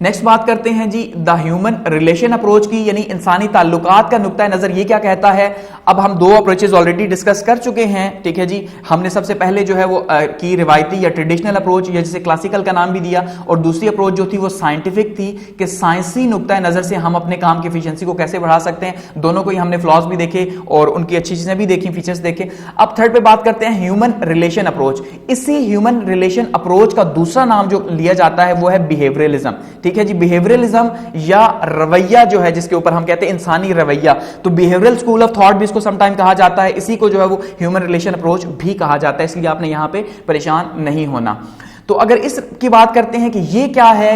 Next बात करते हैं जी द ह्यूमन रिलेशन अप्रोच की, यानी इंसानी ताल्लुकात का नुक्ता नजर ये क्या कहता है। अब हम दो अप्रोचेस ऑलरेडी डिस्कस कर चुके हैं, ठीक है जी। हमने सबसे पहले जो है वो की रिवायती या ट्रेडिशनल अप्रोच या जिसे क्लासिकल का नाम भी दिया, और दूसरी अप्रोच जो थी वो साइंटिफिक थी कि साइंसी नुक्ता नजर से हम अपने काम की एफिशिएंसी को कैसे बढ़ा सकते हैं। दोनों को ही हमने फ्लॉज भी देखे और उनकी अच्छी चीजें भी देखी, फीचर्स देखे। अब थर्ड पे बात करते हैं ह्यूमन रिलेशन अप्रोच। इसी ह्यूमन रिलेशन अप्रोच का दूसरा नाम जो लिया जाता है वो है बिहेवियरलिज्म, ठीक है जी। बिहेवियरलिज्म या रवैया जो है, जिसके ऊपर हम कहते हैं इंसानी रवैया, तो बिहेवियरल स्कूल ऑफ थॉट भी इसको समटाइम कहा जाता है। इसी को जो है वो ह्यूमन रिलेशन अप्रोच भी कहा जाता है, इसलिए आपने यहां पे परेशान नहीं होना। तो अगर इसकी बात करते हैं कि ये क्या है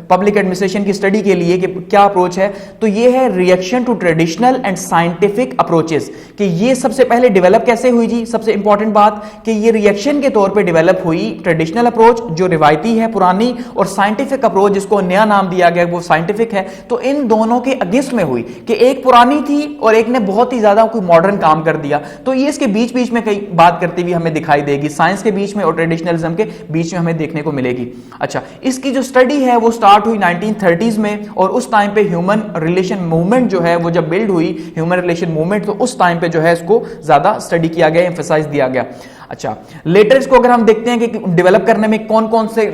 पब्लिक एडमिनिस्ट्रेशन की स्टडी के लिए कि क्या अप्रोच है, तो ये है reaction to traditional and scientific approaches. कि ये सबसे पहले डेवलप कैसे हुई जी, सबसे इंपॉर्टेंट बात कि ये रिएक्शन के तौर पे डेवलप हुई ट्रेडिशनल अप्रोच जो रिवायती है पुरानी, और साइंटिफिक अप्रोच जिसको नया नाम दिया गया वो साइंटिफिक है। तो इन दोनों के अगेंस्ट में हुई कि एक पुरानी थी और एक ने बहुत ही ज्यादा कोई मॉडर्न काम कर दिया। तो ये इसके बीच बीच में कई बात करती हुई हमें दिखाई देगी, साइंस के बीच में और ट्रेडिशनलिज्म के बीच में हमें देखने को मिलेगी। अच्छा, इसकी जो स्टडी है वो स्टार्ट हुई 1930s में, और उस टाइम पे ह्यूमन रिलेशन मूवमेंट जो है वो जब बिल्ड हुई ह्यूमन रिलेशन मूवमेंट, तो उस टाइम पे जो है इसको ज्यादा स्टडी किया गया, एम्फसाइज दिया गया। अच्छा, लेटर इसको अगर हम देखते हैं कि डेवलप करने में कौन कौन से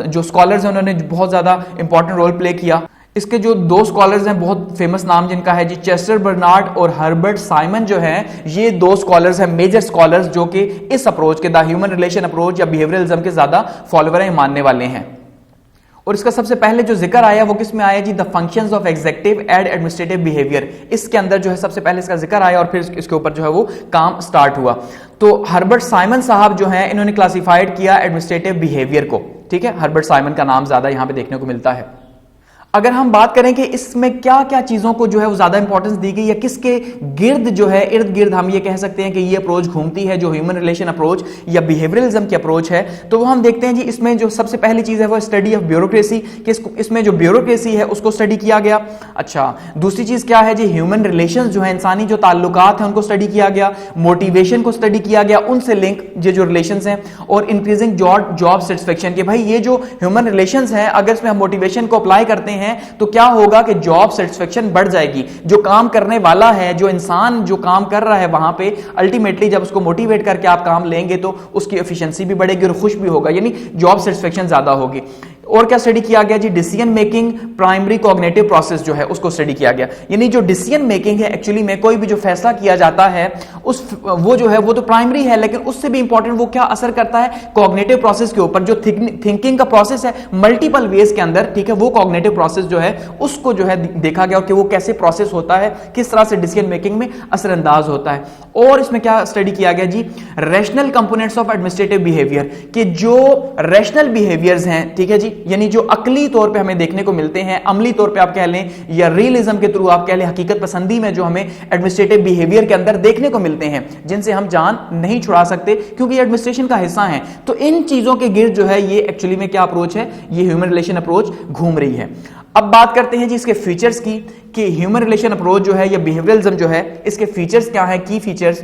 जो स्कॉलर्स हैं उन्होंने बहुत ज्यादा इंपॉर्टेंट रोल प्ले किया। इसके जो दो स्कॉलर्स हैं, बहुत फेमस नाम जिनका है जी, चेस्टर बर्नार्ड और हर्बर्ट साइमन जो हैं, ये दो स्कॉलर्स हैं, मेजर स्कॉलर्स, जो कि इस अप्रोच के द ह्यूमन रिलेशन अप्रोच या बिहेवियरलिज्म के ज्यादा फॉलोअर हैं, मानने वाले हैं। और इसका सबसे पहले जो जिक्र आया वो किस में आया जी, the functions of executive and administrative behaviour. इसके अंदर जो है सबसे पहले इसका जिक्र आया और फिर इसके ऊपर जो है वो काम स्टार्ट हुआ। तो हर्बर्ट साइमन साहब जो हैं, इन्होंने क्लासिफाइड किया एडमिनिस्ट्रेटिव बिहेवियर को, ठीक है। हर्बर्ट साइमन का नाम ज्यादा यहां पे देखने को मिलता है। अगर हम बात करें कि इसमें क्या क्या चीजों को जो है वो ज्यादा इंपॉर्टेंस दी गई, या किसके गिर्द जो है, इर्द गिर्द हम ये कह सकते हैं कि ये अप्रोच घूमती है, जो ह्यूमन रिलेशन अप्रोच या बिहेवियरलिज्म की अप्रोच है, तो वो हम देखते हैं जी। इसमें जो सबसे पहली चीज है वो स्टडी ऑफ ब्यूरोक्रेसी, कि इसमें जो ब्यूरोक्रेसी है उसको स्टडी किया गया। अच्छा, दूसरी चीज क्या है जी, ह्यूमन रिलेशंस जो है, इंसानी जो ताल्लुकात हैं उनको स्टडी किया गया, मोटिवेशन को स्टडी किया गया, उनसे लिंक ये जो रिलेशंस हैं, और इंक्रीजिंग जॉब सेटिस्फेक्शन, कि भाई ये जो ह्यूमन रिलेशंस हैं अगर इसमें हम मोटिवेशन को अप्लाई करते हैं तो क्या होगा कि जॉब सेटिस्फेक्शन बढ़ जाएगी। जो काम करने वाला है, जो इंसान जो काम कर रहा है वहां पे, अल्टीमेटली जब उसको मोटिवेट करके आप काम लेंगे तो उसकी एफिशिएंसी भी बढ़ेगी और खुश भी होगा, यानी जॉब सेटिस्फेक्शन ज्यादा होगी। और क्या स्टडी किया गया जी, decision making primary cognitive process जो है उसको स्टडी किया गया, यानी जो डिसीजन मेकिंग है, एक्चुअली में कोई भी जो फैसला किया जाता है वो जो है वो तो प्राइमरी है, लेकिन उससे भी इंपॉर्टेंट वो क्या असर करता है कॉग्निटिव प्रोसेस के ऊपर। जो थिंकिंग का प्रोसेस है मल्टीपल वेज के अंदर, ठीक है, वो कॉग्निटिव प्रोसेस जो है उसको जो है देखा गया कि वो कैसे प्रोसेस होता है, किस तरह से डिसीजन मेकिंग में असरअंदाज होता है। और इसमें क्या स्टडी किया गया जी, rational components of administrative behaviour, कि जो रैशनल बिहेवियर्स हैं, ठीक है जी, यानी जो अकली तौर पे हमें देखने को मिलते हैं, अमली तौर पे आप कह लें या रियलिज्म के थ्रू आप कह लें, हकीकत पसंदी में जो हमें एडमिनिस्ट्रेटिव बिहेवियर के अंदर देखने को मिलते हैं, जिनसे हम जान नहीं छुड़ा सकते क्योंकि ये एडमिनिस्ट्रेशन का हिस्सा है। तो इन चीजों के गिर्द जो है ये एक्चुअली में क्या अप्रोच है, ये ह्यूमन रिलेशन अप्रोच घूम रही है। अब बात करते हैं जी इसके फीचर्स की, कि ह्यूमन रिलेशन अप्रोच जो है या बिहेवियरलिज्म जो है, इसके फीचर्स क्या है, की फीचर्स।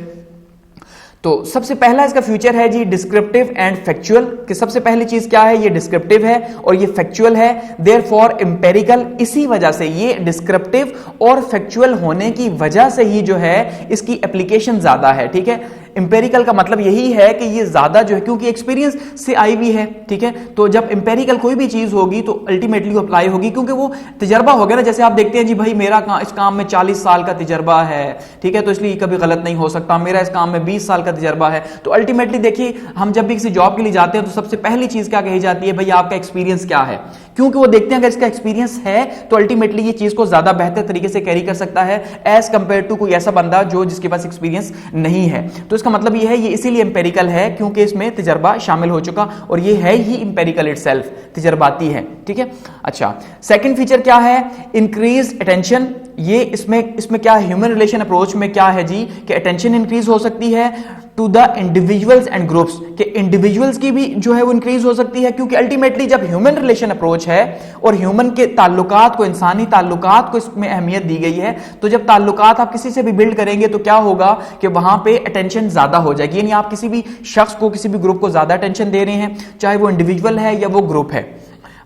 तो सबसे पहला इसका फ्यूचर है जी डिस्क्रिप्टिव एंड फैक्चुअल, कि सबसे पहली चीज क्या है, ये डिस्क्रिप्टिव है और ये फैक्चुअल है, देयरफॉर एम्पिरिकल। इसी वजह से ये डिस्क्रिप्टिव और फैक्चुअल होने की वजह से ही जो है इसकी एप्लीकेशन ज्यादा है, ठीक है। इंपेरिकल का मतलब यही है कि ये ज्यादा जो है क्योंकि एक्सपीरियंस से आई भी है, ठीक है। तो जब इंपेरिकल कोई भी चीज होगी तो अल्टीमेटली अप्लाई होगी क्योंकि वो तजर्बा हो गया ना। जैसे आप देखते हैं जी, भाई मेरा इस काम में 40 साल का तजर्बा है, ठीक है, तो इसलिए कभी गलत नहीं हो सकता। मेरा इस काम में 20 साल का तजर्बा है। तो अल्टीमेटली देखिए, हम जब भी किसी जॉब के लिए जाते हैं तो सबसे पहली चीज क्या कही जाती है, भाई आपका एक्सपीरियंस क्या है, क्योंकि वो देखते हैं अगर इसका एक्सपीरियंस है तो अल्टीमेटली ये चीज को ज्यादा बेहतर तरीके से कैरी कर सकता है एज कंपेयर टू कोई ऐसा बंदा जो जिसके पास एक्सपीरियंस नहीं है। तो इसका मतलब ये है, ये इसीलिए एम्पेरिकल है क्योंकि इसमें तजर्बा शामिल हो चुका और ये है ही एम्पेरिकल इटसेल्फ, तजर्बाती है, ठीक है। अच्छा, सेकंड फीचर क्या है, इंक्रीज अटेंशन। ये इसमें क्या ह्यूमन रिलेशन अप्रोच में क्या है जी, कि अटेंशन इंक्रीज हो सकती है to the individuals and groups, के इंडिविजुअल्स की भी जो है वो इंक्रीज हो सकती है क्योंकि अल्टीमेटली जब ह्यूमन रिलेशन अप्रोच है और ह्यूमन के ताल्लुकात को, इंसानी ताल्लुकात को इसमें अहमियत दी गई है, तो जब ताल्लुकात आप किसी से भी बिल्ड करेंगे तो क्या होगा कि वहां पे अटेंशन ज्यादा हो जाएगी, यानी आप किसी भी शख्स को, किसी भी ग्रुप को ज्यादा अटेंशन दे रहे हैं, चाहे वो इंडिविजुअल है या वो ग्रुप है।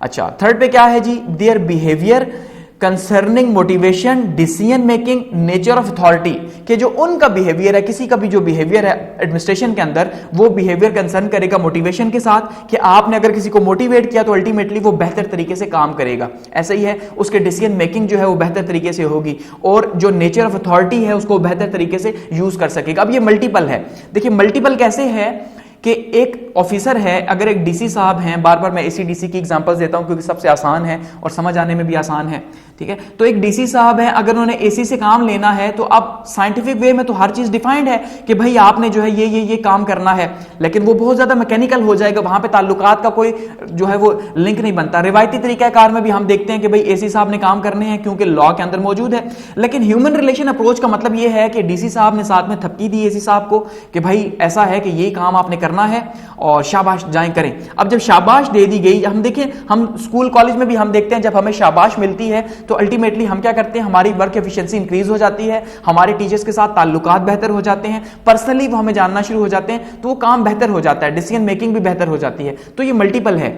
अच्छा, थर्ड पे क्या है जी, their behaviour concerning motivation, decision making, nature of authority, कि जो उनका बिहेवियर है, किसी का भी जो बिहेवियर है एडमिनिस्ट्रेशन के अंदर, वो बिहेवियर कंसर्न करेगा मोटिवेशन के साथ, कि आपने अगर किसी को मोटिवेट किया तो अल्टीमेटली वो बेहतर तरीके से काम करेगा। ऐसा ही है, उसके डिसीजन मेकिंग जो है वो बेहतर तरीके से होगी, और जो नेचर ऑफ अथॉरिटी है उसको बेहतर तरीके से यूज कर सकेगा। अब ये मल्टीपल है, देखिए मल्टीपल कैसे है कि एक ऑफिसर है, अगर एक डीसी साहब हैं, बार बार मैं एसीडीसी की एग्जांपल्स देता हूं क्योंकि सबसे आसान है और समझ आने में भी आसान है, ठीक है। तो एक डीसी साहब है, अगर उन्होंने एसी से काम लेना है तो अब साइंटिफिक वे में तो हर चीज डिफाइंड है कि भाई आपने जो है ये काम करना है, लेकिन वो बहुत ज्यादा मैकेनिकल हो जाएगा, वहां पे ताल्लुकात का कोई जो है वो लिंक नहीं बनता। रिवायती तरीकाकार में भी हम देखते हैं कि भाई एसी साहब ने काम करने हैं क्योंकि लॉ के अंदर मौजूद है, लेकिन ह्यूमन रिलेशन अप्रोच का मतलब यह है कि डीसी साहब ने साथ में थपकी दी एसी साहब को कि भाई ऐसा है कि ये काम आपने करना है और शाबाश जाएं करें। अब जब शाबाश दे दी गई, हम देखें, हम स्कूल कॉलेज में भी हम देखते हैं जब हमें शाबाश मिलती है तो अल्टीमेटली हम क्या करते हैं, हमारी वर्क एफिशिएंसी इंक्रीज हो जाती है, हमारे टीचर्स के साथ ताल्लुकात बेहतर हो जाते हैं, पर्सनली वो हमें जानना शुरू हो जाते हैं, तो वो काम बेहतर हो जाता है, डिसीजन मेकिंग भी बेहतर हो जाती है। तो ये मल्टीपल है।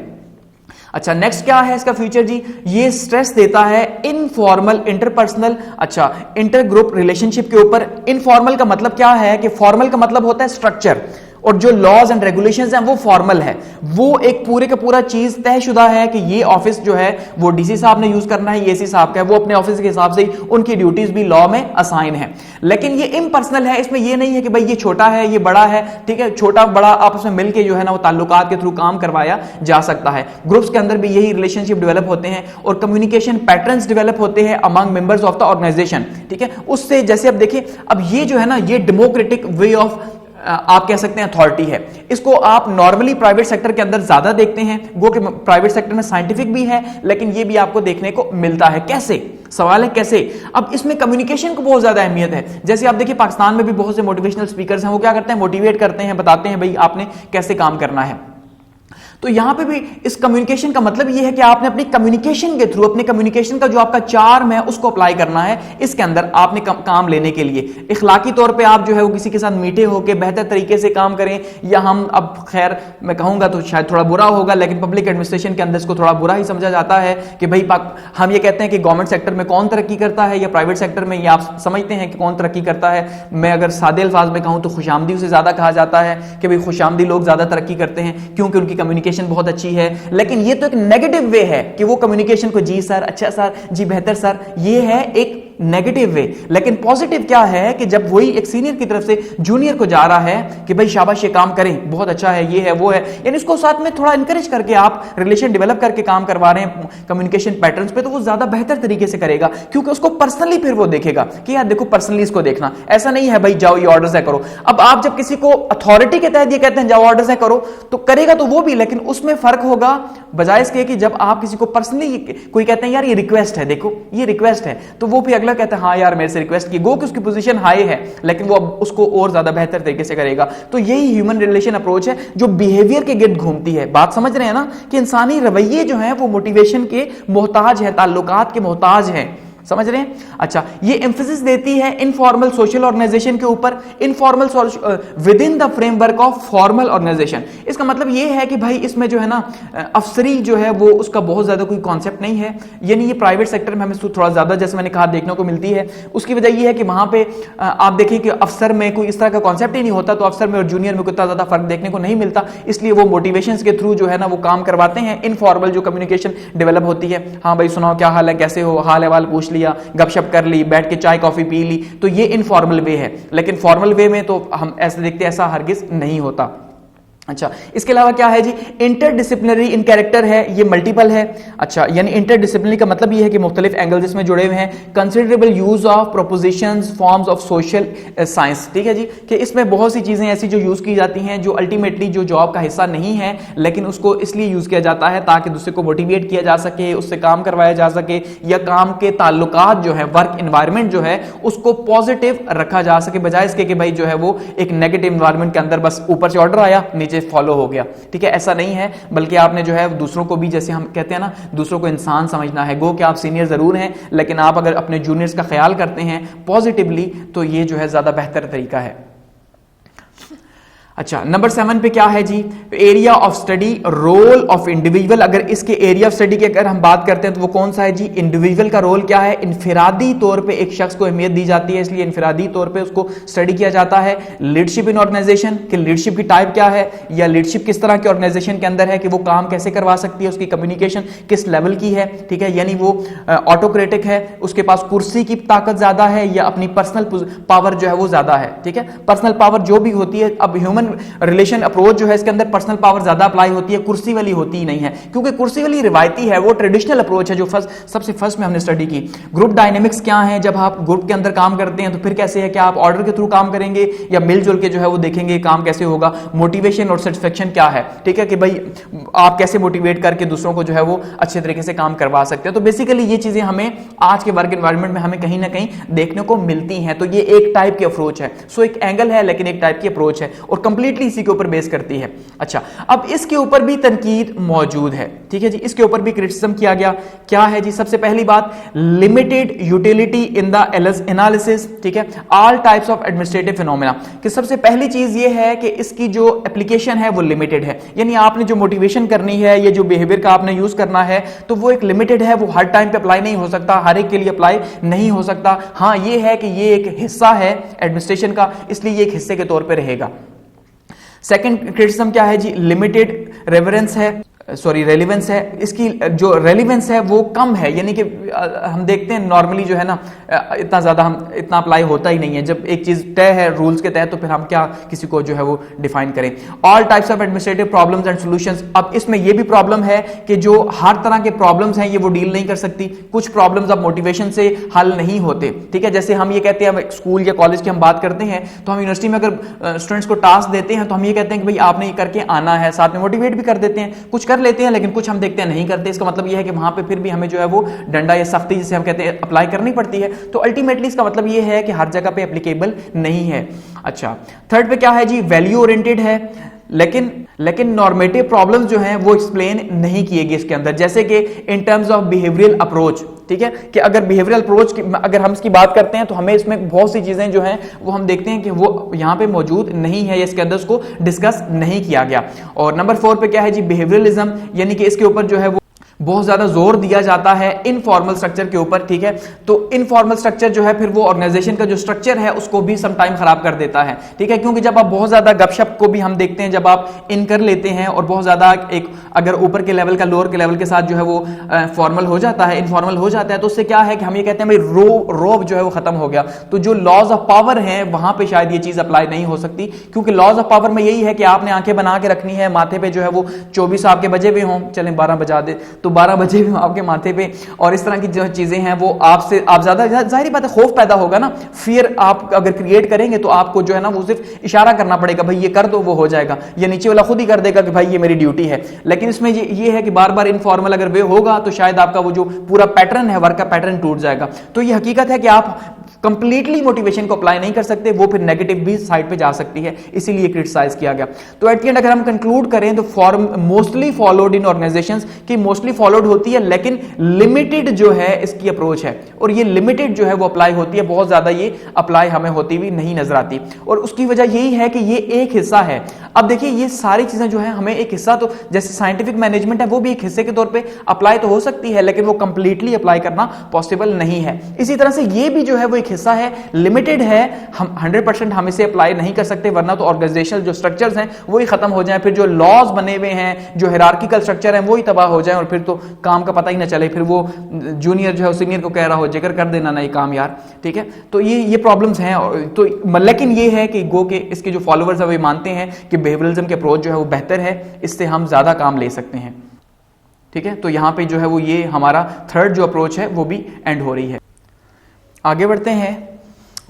अच्छा, नेक्स्ट क्या है इसका फ्यूचर जी, ये स्ट्रेस देता है इनफॉर्मल इंटरपर्सनल, अच्छा इंटर ग्रुप रिलेशनशिप के ऊपर। इनफॉर्मल का मतलब क्या है कि फॉर्मल का मतलब होता है स्ट्रक्चर, और जो लॉज एंड रेगुलेशंस हैं वो फॉर्मल है, वो एक पूरे का पूरा चीज तयशुदा है कि ये ऑफिस जो है वो डीसी साहब ने यूज करना है, ये एसी साहब का है, वो अपने ऑफिस के हिसाब से ही उनकी ड्यूटीज भी लॉ में असाइन है। लेकिन ये इम्पर्सनल है, इसमें ये नहीं है कि भाई ये छोटा है ये बड़ा है, ठीक है, छोटा बड़ा आपस में मिलकर जो है ना वो ताल्लुकात के थ्रू काम करवाया जा सकता है। ग्रुप्स के अंदर भी यही रिलेशनशिप डेवलप होते हैं और कम्युनिकेशन पैटर्न्स डेवलप होते हैं among members of the organization, ठीक है। उससे जैसे अब देखिए, अब ये जो है ना ये डेमोक्रेटिक वे ऑफ आप कह सकते हैं अथॉरिटी है, इसको आप नॉर्मली प्राइवेट सेक्टर के अंदर ज्यादा देखते हैं, वो कि प्राइवेट सेक्टर में साइंटिफिक भी है लेकिन ये भी आपको देखने को मिलता है। कैसे, सवाल है कैसे। अब इसमें कम्युनिकेशन को बहुत ज्यादा अहमियत है। जैसे आप देखिए पाकिस्तान में भी बहुत से मोटिवेशनल स्पीकर्स हैं, वो क्या करते हैं, मोटिवेट करते हैं, बताते हैं भाई आपने कैसे काम करना है। तो यहां पे भी इस कम्युनिकेशन का मतलब यह है कि आपने अपनी कम्युनिकेशन के थ्रू, अपने कम्युनिकेशन का जो आपका चार्म है उसको अप्लाई करना है इसके अंदर आपने काम लेने के लिए। इखलाकी तौर पे आप जो है वो किसी के साथ मीठे होकर बेहतर तरीके से काम करें, या हम अब खैर मैं कहूंगा तो शायद थोड़ा बुरा होगा, लेकिन पब्लिक एडमिनिस्ट्रेशन के अंदर इसको थोड़ा बुरा ही समझा जाता है कि भाई हम ये कहते हैं कि गवर्नमेंट सेक्टर में कौन तरक्की करता है या प्राइवेट सेक्टर में, या आप समझते हैं कि कौन तरक्की करता है। मैं अगर सादे अल्फाज में कहूं तो खुशामदी से ज्यादा कहा जाता है कि भाई खुशामदी लोग ज्यादा तरक्की करते हैं क्योंकि उनकी कम्युनिकेशन बहुत अच्छी है। लेकिन ये तो एक नेगेटिव वे है कि वो कम्युनिकेशन को जी सर, अच्छा सर, जी बेहतर सर, ये है एक नेगेटिव वे। लेकिन पॉजिटिव क्या है कि जब वही एक सीनियर की तरफ से जूनियर को जा रहा है कि भाई शाबाश ये काम करें, बहुत अच्छा है, ये है वो है, यानी इसको साथ में थोड़ा इंकरेज करके आप रिलेशन डेवलप करके काम करवा रहे हैं कम्युनिकेशन पैटर्न्स पे, तो वो ज्यादा बेहतर तरीके से करेगा क्योंकि उसको पर्सनली फिर वो देखेगा कि यार देखो पर्सनली इसको देखना, ऐसा नहीं है भाई जाओ ये ऑर्डर्स है करो। अब आप जब किसी को अथॉरिटी के तहत ये कहते हैं जाओ ऑर्डर्स है करो, तो करेगा तो वो भी, लेकिन उसमें फर्क होगा बजाय इसके कि जब आप किसी को पर्सनली कोई कहते हैं यार ये रिक्वेस्ट है, देखो ये रिक्वेस्ट है, तो वो भी अगला कहता है हाँ यार मेरे से रिक्वेस्ट की, गो कि उसकी पोजीशन हाई है लेकिन वो अब उसको और ज्यादा बेहतर तरीके से करेगा। तो यही ह्यूमन रिलेशन अप्रोच है जो बिहेवियर के गिर्द घूमती है। बात समझ रहे हैं ना कि इंसानी रवैये जो हैं वो मोटिवेशन के मोहताज है, ताल्लुकात के मोहताज है, समझ रहे हैं। अच्छा, ये एम्फेसिस देती है इनफॉर्मल सोशल ऑर्गेनाइजेशन के ऊपर, informal within the framework of formal organization. इसका मतलब ये है कि भाई इसमें जो है ना अफसरी जो है वो उसका बहुत ज्यादा कोई कॉन्सेप्ट नहीं है, यानी ये प्राइवेट सेक्टर में हमें थोड़ा ज्यादा जैसे मैंने कहा देखने को मिलती है। उसकी वजह ये है कि वहां पे आप देखिए कि अफसर में कोई इस तरह का कॉन्सेप्ट ही नहीं होता, तो अफसर में और जूनियर में कोई इतना ज्यादा फर्क देखने को नहीं मिलता, इसलिए वो मोटिवेशन के थ्रू जो है ना वो काम करवाते हैं। इनफॉर्मल जो कम्युनिकेशन डेवलप होती है, हाँ भाई सुनाओ क्या हाल है, कैसे हो, हाल अहवाल पूछ लिया, गपशप कर ली, बैठ के चाय कॉफी पी ली, तो ये इनफॉर्मल वे है। लेकिन फॉर्मल वे में तो हम ऐसे देखते हैं ऐसा हरगिज नहीं होता। अच्छा, इसके अलावा क्या है जी, इंटरडिसिप्लिनरी इन कैरेक्टर है, ये मल्टीपल है। अच्छा, यानी इंटरडिसिप्लिनरी का मतलब ये है कि मुख्तलिफ एंगल्स इसमें जुड़े हुए हैं। Considerable use of propositions forms of social science, ठीक है जी, कि इसमें बहुत सी चीजें ऐसी जो यूज की जाती हैं जो अल्टीमेटली जो जॉब का हिस्सा नहीं है, लेकिन उसको इसलिए यूज किया जाता है ताकि दूसरे को मोटिवेट किया जा सके, उससे काम करवाया जा सके, या काम के ताल्लुकात जो है, वर्क एनवायरनमेंट जो है उसको पॉजिटिव रखा जा सके, बजाय इसके कि भाई जो है वो एक नेगेटिव एनवायरनमेंट के अंदर बस ऊपर से ऑर्डर आया नीचे फॉलो हो गया, ठीक है, ऐसा नहीं है। बल्कि आपने जो है दूसरों को भी, जैसे हम कहते हैं ना, दूसरों को इंसान समझना है। गो कि आप सीनियर जरूर हैं, लेकिन आप अगर अपने जूनियर्स का ख्याल करते हैं पॉजिटिवली, तो ये जो है ज्यादा बेहतर तरीका है। अच्छा, नंबर 7 पे क्या है जी, area of study, role of individual. अगर इसके एरिया ऑफ स्टडी की अगर हम बात करते हैं तो वो कौन सा है जी, इंडिविजुअल का रोल क्या है, इनफिरादी तौर पे एक शख्स को अहमियत दी जाती है, इसलिए इनफिरादी तौर पे उसको स्टडी किया जाता है। लीडरशिप इन ऑर्गेनाइजेशन, कि लीडरशिप की टाइप क्या है, या लीडरशिप किस तरह के ऑर्गेनाइजेशन के अंदर है, कि वो काम कैसे करवा सकती है, उसकी कम्युनिकेशन किस लेवल की है, ठीक है, यानी वो ऑटोक्रेटिक है, उसके पास कुर्सी की ताकत ज्यादा है, या अपनी पर्सनल पावर जो है वो ज्यादा है, ठीक है। पर्सनल पावर जो भी होती है, अब ह्यूमन रिलेशन अप्रोच जो है इसके अंदर पर्सनल पावर ज्यादा अप्लाई होती है, कुर्सी वाली होती ही नहीं है, क्योंकि कुर्सी वाली रिवायती है, वो ट्रेडिशनल अप्रोच है जो सबसे फर्स्ट में हमने स्टडी की। ग्रुप डायनेमिक्स क्या है, जब आप ग्रुप के अंदर काम करते हैं तो फिर कैसे है, क्या आप ऑर्डर के थ्रू काम करेंगे या मिलजुल के जो है वो देखेंगे काम कैसे होगा। मोटिवेशन और सेटिस्फेक्शन क्या है, ठीक है, कि भाई आप कैसे मोटिवेट करके दूसरों को जो है वो अच्छे तरीके से काम करवा सकते हैं। तो बेसिकली ये चीजें हमें आज के वर्क एनवायरनमेंट में हमें कहीं ना कहीं देखने को मिलती हैं। तो ये एक टाइप की अप्रोच है, सो एक एंगल है लेकिन एक टाइप की अप्रोच है और कंप्लीटली इसी के ऊपर बेस करती है। अच्छा, अब इसके ऊपर भी तनकीद मौजूद है, ठीक है जी, इसके ऊपर भी क्रिटिसिज्म किया गया। क्या है जी, सबसे पहली बात, limited utility in the analysis, ठीक है, all types of administrative phenomena, कि सबसे पहली चीज ये है कि इसकी जो एप्लीकेशन है वो लिमिटेड है, यानी आपने जो मोटिवेशन करनी है, ये जो बिहेवियर का आपने यूज करना है तो वो एक लिमिटेड है, वो हर टाइम पे अप्लाई नहीं हो सकता, हर एक के लिए अप्लाई नहीं हो सकता। हाँ, ये है कि ये एक हिस्सा है एडमिनिस्ट्रेशन का, इसलिए ये एक हिस्से के तौर पे रहेगा। सेकंड क्रिटिसिज्म क्या है जी, लिमिटेड रेफरेंस है, सॉरी रेलिवेंस है, इसकी जो रेलिवेंस है वो कम है, यानी कि हम देखते हैं नॉर्मली जो है ना इतना ज्यादा हम इतना अप्लाई होता ही नहीं है। जब एक चीज तय है रूल्स के तहत तो फिर हम क्या किसी को जो है वो डिफाइन करें। All types of administrative problems and solutions, अब इसमें ये भी प्रॉब्लम है कि जो हर तरह के प्रॉब्लम्स हैं ये वो डील नहीं कर सकती, कुछ प्रॉब्लम्स अब मोटिवेशन से हल नहीं होते, ठीक है। जैसे हम ये कहते हैं, हम स्कूल या कॉलेज की हम बात करते हैं तो हम यूनिवर्सिटी में अगर स्टूडेंट्स को टास्क देते हैं तो हम ये कहते हैं कि भाई आपने ये करके आना है, साथ में मोटिवेट भी कर देते हैं, कुछ कर लेते हैं लेकिन कुछ हम देखते हैं नहीं करते। इसका मतलब यह है कि वहां पे फिर भी हमें जो है वो डंडा या सख्ती जिसे हम कहते हैं अप्लाई करनी पड़ती है। तो अल्टीमेटली इसका मतलब यह है कि हर जगह पे एप्लीकेबल नहीं है। अच्छा, थर्ड पे क्या है जी, वैल्यू ओरिएंटेड है, लेकिन नॉर्मेटिव प्रॉब्लम्स जो हैं वो एक्सप्लेन नहीं किए गए इसके अंदर, जैसे कि in terms of behavioural approach, ठीक है, कि अगर बिहेवियरल अप्रोच की अगर हम इसकी बात करते हैं तो हमें इसमें बहुत सी चीजें जो हैं वो हम देखते हैं कि वो यहां पे मौजूद नहीं है, इसके अंदर उसको डिस्कस नहीं किया गया। और नंबर 4 पे क्या है जी, बिहेवियरलिज्म, यानी कि इसके ऊपर जो है वो बहुत ज्यादा जोर दिया जाता है इनफॉर्मल स्ट्रक्चर के ऊपर, ठीक है। तो इनफॉर्मल स्ट्रक्चर जो है फिर वो ऑर्गेनाइजेशन का जो स्ट्रक्चर है उसको भी सम टाइम खराब कर देता है, ठीक है, क्योंकि जब आप बहुत ज्यादा गपशप को भी हम देखते हैं, जब आप इन कर लेते हैं और बहुत ज्यादा एक अगर ऊपर के लेवल का लोअर के लेवल के साथ जो है वो फॉर्मल हो जाता है, इनफॉर्मल हो जाता है, तो उससे क्या है कि हम ये कहते हैं भाई रोब जो है वो खत्म हो गया। तो जो लॉज ऑफ पावर है वहां पे शायद ये चीज अप्लाई नहीं हो सकती, क्योंकि लॉज ऑफ पावर में यही है कि आपने आंखें बना के रखनी है, माथे पे जो है वो 24 आपके बजे हुए हों, चलें 12 बजा दे तो 12 बजे भी आपके माथे पे, और इस तरह की जो चीजें हैं वो आपसे आप ज्यादा, जाहिर बात है खौफ पैदा होगा ना, फियर आप अगर क्रिएट करेंगे तो आपको जो है ना वो सिर्फ इशारा करना पड़ेगा, भाई ये कर दो वो हो जाएगा, ये नीचे वाला खुद ही कर देगा कि भाई ये मेरी ड्यूटी है। लेकिन इसमें ये है कि बार बार इनफॉर्मल अगर वे होगा तो शायद आपका वो जो पूरा पैटर्न है, वर्क का पैटर्न टूट जाएगा। तो ये हकीकत है कि आप कंप्लीटली मोटिवेशन को अप्लाई नहीं कर सकते, वो फिर नेगेटिव भी साइड पे जा सकती है, इसीलिए क्रिटिसाइज किया गया। तो एट द एंड अगर हम कंक्लूड करें तो form mostly followed in organisations की मोस्टली फॉलोड होती है, लेकिन लिमिटेड जो है इसकी अप्रोच है, और ये लिमिटेड जो है वो अप्लाई होती है, बहुत ज्यादा ये अप्लाई हमें होती हुई नहीं नजर आती, और उसकी वजह यही है कि ये एक हिस्सा है। अब देखिए ये सारी चीजें जो है हमें एक हिस्सा, तो जैसे साइंटिफिक मैनेजमेंट है वो भी एक हिस्से के तौर पे अप्लाई तो हो सकती है, लेकिन वो कंप्लीटली अप्लाई करना पॉसिबल नहीं है। इसी तरह से ये भी जो है वो एक हिस्सा है, लिमिटेड है, हम 100% हम इसे अप्लाई नहीं कर सकते, वरना तो ऑर्गेनाइजेशनल जो स्ट्रक्चर्स हैं वो ही खत्म हो जाएं, फिर जो लॉज बने हुए हैं, जो हायरार्किकल स्ट्रक्चर है वो ही तबाह हो जाए, और फिर तो काम का पता ही ना चले, फिर वो जूनियर जो है सीनियर को कह रहा हो जिक्र कर देना ना ये काम यार, ठीक है। तो ये प्रॉब्लम्स हैं। तो लेकिन ये है कि गो के इसके जो फॉलोअर्स है वो मानते हैं कि बिहेवियरलिज्म के अप्रोच जो है वो बेहतर है, इससे हम ज्यादा काम ले सकते हैं, ठीक है। तो यहां पे जो है वो ये हमारा थर्ड जो अप्रोच है वो भी एंड हो रही है। आगे बढ़ते हैं,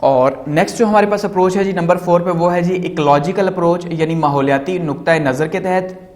और नेक्स्ट जो हमारे पास अप्रोच है जी नंबर 4 पे, वो है जी इकोलॉजिकल अप्रोच, यानी माहौलियाती नुक्ता नज़र के तहत